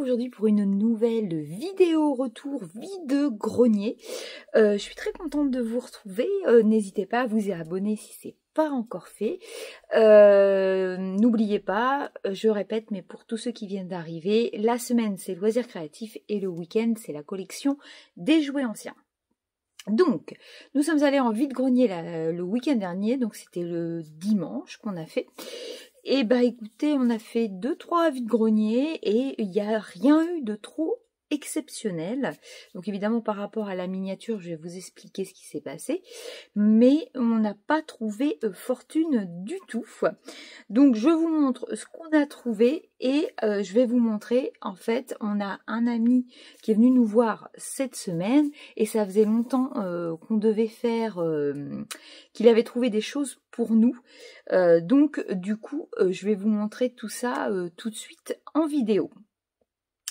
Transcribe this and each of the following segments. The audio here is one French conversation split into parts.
aujourd'hui pour une nouvelle vidéo retour vide-grenier. Je suis très contente de vous retrouver. N'hésitez pas à vous y abonner si c'est pas encore fait. N'oubliez pas, je répète, mais pour tous ceux qui viennent d'arriver, la semaine c'est loisirs créatifs et le week-end c'est la collection des jouets anciens. Donc, nous sommes allés en vide-grenier le week-end dernier, donc c'était le dimanche qu'on a fait. Et bah écoutez, on a fait 2-3 vide-greniers et il n'y a rien eu de trop exceptionnel. Donc évidemment par rapport à la miniature, je vais vous expliquer ce qui s'est passé. Mais on n'a pas trouvé fortune du tout. Donc je vous montre ce qu'on a trouvé et je vais vous montrer, en fait, on a un ami qui est venu nous voir cette semaine et ça faisait longtemps qu'on devait faire, qu'il avait trouvé des choses pour nous. Donc du coup, je vais vous montrer tout ça tout de suite en vidéo.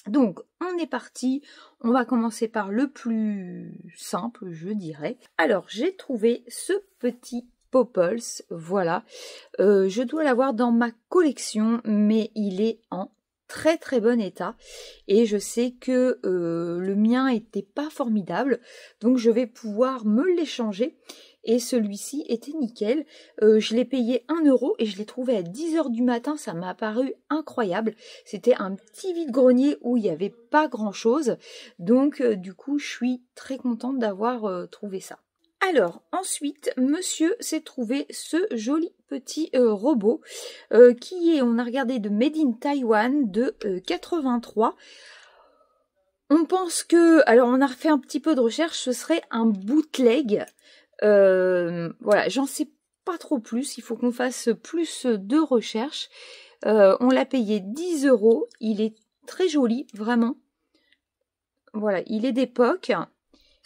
Donc, on est parti, on va commencer par le plus simple, je dirais. Alors, j'ai trouvé ce petit Popples, voilà. Je dois l'avoir dans ma collection, mais il est en très très bon état. Et je sais que le mien était pas formidable, donc je vais pouvoir me l'échanger. Et celui-ci était nickel. Je l'ai payé 1 € et je l'ai trouvé à 10 h du matin. Ça m'a paru incroyable. C'était un petit vide-grenier où il n'y avait pas grand-chose. Donc, du coup, je suis très contente d'avoir trouvé ça. Alors, ensuite, monsieur s'est trouvé ce joli petit robot qui est, on a regardé, de Made in Taiwan de 83. On pense que, alors on a refait un petit peu de recherche, ce serait un bootleg. Voilà, j'en sais pas trop plus, il faut qu'on fasse plus de recherches. On l'a payé 10 €, il est très joli, vraiment. Voilà, il est d'époque,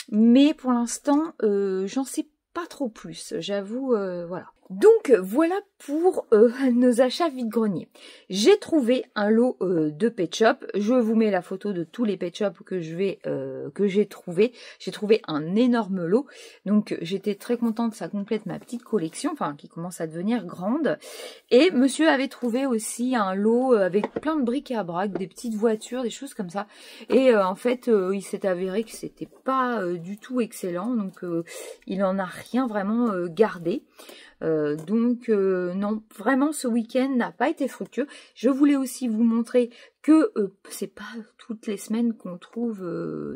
mais pour l'instant, j'en sais pas trop plus, j'avoue, voilà. Donc voilà pour nos achats vide-grenier. J'ai trouvé un lot de Pet Shop. Je vous mets la photo de tous les Pet Shop que j'ai trouvé. J'ai trouvé un énorme lot. Donc j'étais très contente, ça complète ma petite collection, enfin qui commence à devenir grande. Et monsieur avait trouvé aussi un lot avec plein de bric-à-brac, des petites voitures, des choses comme ça. Et en fait, il s'est avéré que c'était pas du tout excellent. Donc il en a rien vraiment gardé. Non, vraiment ce week-end n'a pas été fructueux. Je voulais aussi vous montrer que c'est pas toutes les semaines qu'on trouve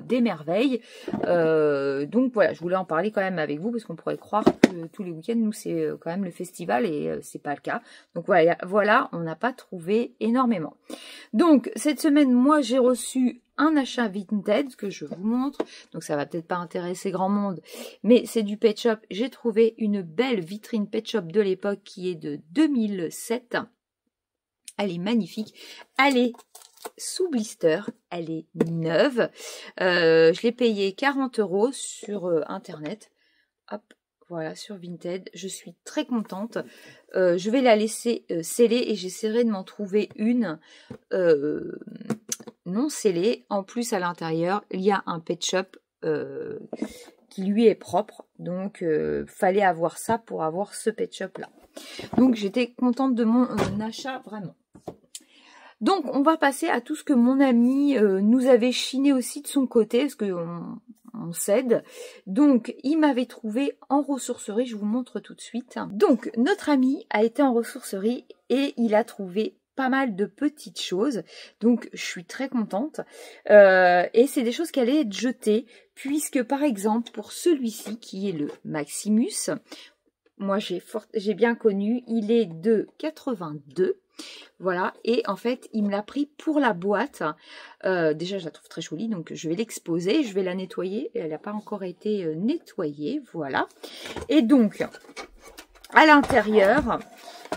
des merveilles. Donc voilà, je voulais en parler quand même avec vous parce qu'on pourrait croire que tous les week-ends, nous, c'est quand même le festival et c'est pas le cas. Donc voilà, on n'a pas trouvé énormément. Donc cette semaine, moi, j'ai reçu un achat Vinted que je vous montre, donc ça va peut-être pas intéresser grand monde, mais c'est du Pet Shop. J'ai trouvé une belle vitrine Pet Shop de l'époque qui est de 2007. Elle est magnifique, elle est sous blister, elle est neuve. Je l'ai payée 40 € sur internet. Hop, voilà, sur Vinted. Je suis très contente. Je vais la laisser sceller et j'essaierai de m'en trouver une non scellée. En plus, à l'intérieur, il y a un Pet Shop qui lui est propre. Donc, fallait avoir ça pour avoir ce Pet Shop là. Donc, j'étais contente de mon achat, vraiment. Donc, on va passer à tout ce que mon ami nous avait chiné aussi de son côté, parce qu'on s'aide. Donc, il m'avait trouvé en ressourcerie, je vous montre tout de suite. Donc, notre ami a été en ressourcerie et il a trouvé pas mal de petites choses, donc je suis très contente. Et c'est des choses qui allaient être jetées, puisque par exemple, pour celui-ci, qui est le Maximus, moi j'ai bien connu, il est de 82. Voilà, et en fait, il me l'a pris pour la boîte. Déjà, je la trouve très jolie, donc je vais l'exposer, je vais la nettoyer. Elle n'a pas encore été nettoyée, voilà. Et donc, à l'intérieur,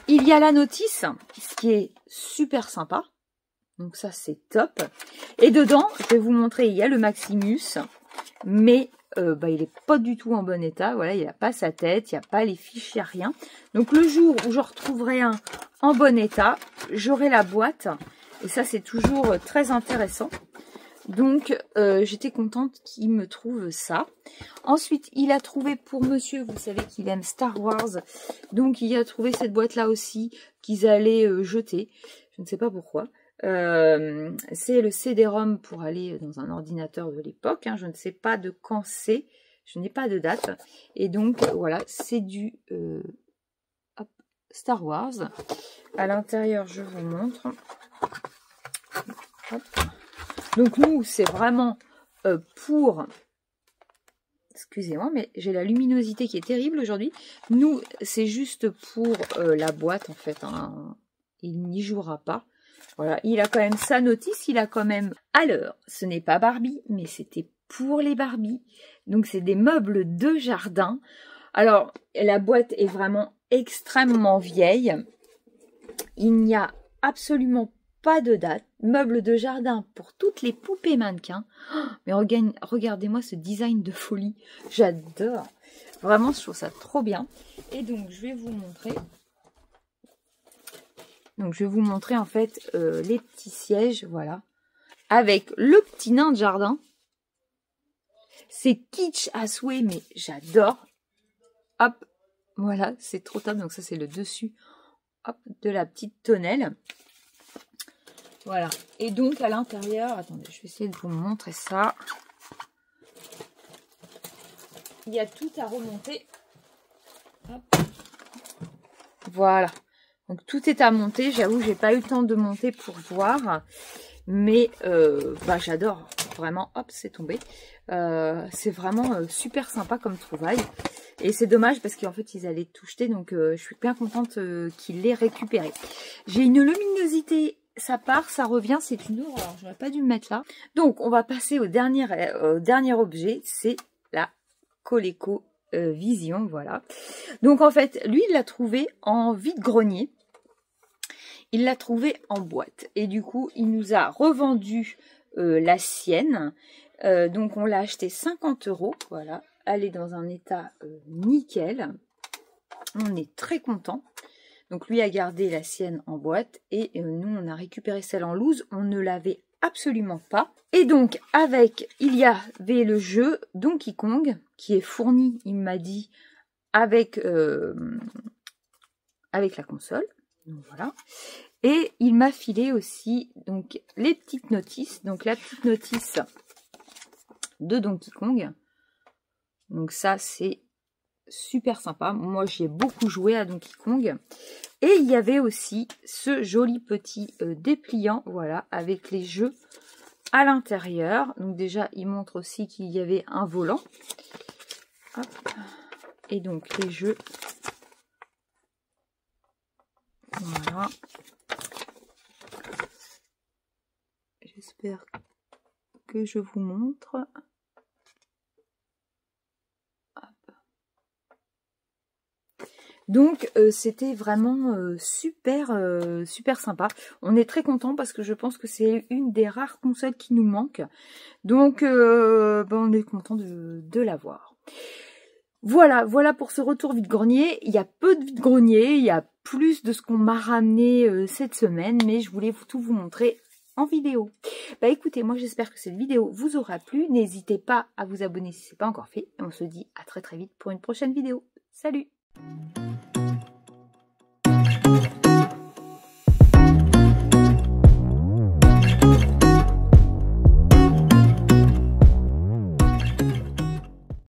il y a la notice, ce qui est super sympa. Donc ça, c'est top. Et dedans, je vais vous montrer, il y a le Maximus, mais il n'est pas du tout en bon état. Voilà, il n'a pas sa tête, il n'y a pas les fiches, il n'y a rien. Donc le jour où je retrouverai un en bon état, j'aurai la boîte. Et ça, c'est toujours très intéressant. Donc, j'étais contente qu'il me trouve ça. Ensuite, il a trouvé pour monsieur, vous savez qu'il aime Star Wars. Donc, il a trouvé cette boîte-là aussi qu'ils allaient jeter. Je ne sais pas pourquoi. C'est le CD-ROM pour aller dans un ordinateur de l'époque. Hein, je ne sais pas de quand c'est. Je n'ai pas de date. Et donc, voilà, c'est du Star Wars. À l'intérieur, je vous montre. Hop. Donc, nous, c'est vraiment pour... Excusez-moi, mais j'ai la luminosité qui est terrible aujourd'hui. Nous, c'est juste pour la boîte, en fait. Hein. Il n'y jouera pas. Voilà, il a quand même sa notice. Il a quand même... Alors, ce n'est pas Barbie, mais c'était pour les Barbies. Donc, c'est des meubles de jardin. Alors, la boîte est vraiment extrêmement vieille. Il n'y a absolument pas de date. Meubles de jardin pour toutes les poupées mannequins. Oh, mais regardez-moi ce design de folie. J'adore. Vraiment, je trouve ça trop bien. Et donc, je vais vous montrer. Donc, je vais vous montrer en fait les petits sièges. Voilà. Avec le petit nain de jardin. C'est kitsch à souhait, mais j'adore. Hop. Voilà, c'est trop top. Donc, ça, c'est le dessus. Hop, de la petite tonnelle. Voilà. Et donc, à l'intérieur, attendez, je vais essayer de vous montrer ça. Il y a tout à remonter. Hop. Voilà. Donc, tout est à monter. J'avoue, j'ai pas eu le temps de monter pour voir. Mais, bah, j'adore. Vraiment, hop, c'est tombé. C'est vraiment super sympa comme trouvaille. Et c'est dommage parce qu'en fait, ils allaient tout jeter. Donc, je suis bien contente qu'ils l'aient récupéré. J'ai une luminosité... Ça part, ça revient, c'est une horreur. J'aurais pas dû me mettre là. Donc, on va passer au dernier objet. C'est la Coleco Vision. Voilà. Donc, en fait, lui, il l'a trouvé en vide-grenier. Il l'a trouvé en boîte. Et du coup, il nous a revendu la sienne. Donc, on l'a acheté 50 €. Voilà. Elle est dans un état nickel. On est très content. Donc lui a gardé la sienne en boîte et nous on a récupéré celle en loose, on ne l'avait absolument pas. Et donc il y avait le jeu Donkey Kong qui est fourni, il m'a dit, avec la console. Donc voilà. Et il m'a filé aussi donc les petites notices, donc la petite notice de Donkey Kong. Donc ça c'est super sympa. Moi, j'y ai beaucoup joué à Donkey Kong. Et il y avait aussi ce joli petit dépliant, voilà, avec les jeux à l'intérieur. Donc déjà, il montre aussi qu'il y avait un volant. Hop. Et donc, les jeux. Voilà. J'espère que je vous montre. Donc c'était vraiment super sympa. On est très content parce que je pense que c'est une des rares consoles qui nous manque. Donc on est content de l'avoir. Voilà pour ce retour vide-grenier. Il y a peu de vide-grenier, il y a plus de ce qu'on m'a ramené cette semaine, mais je voulais tout vous montrer en vidéo. Bah écoutez, moi j'espère que cette vidéo vous aura plu. N'hésitez pas à vous abonner si ce n'est pas encore fait. Et on se dit à très vite pour une prochaine vidéo. Salut!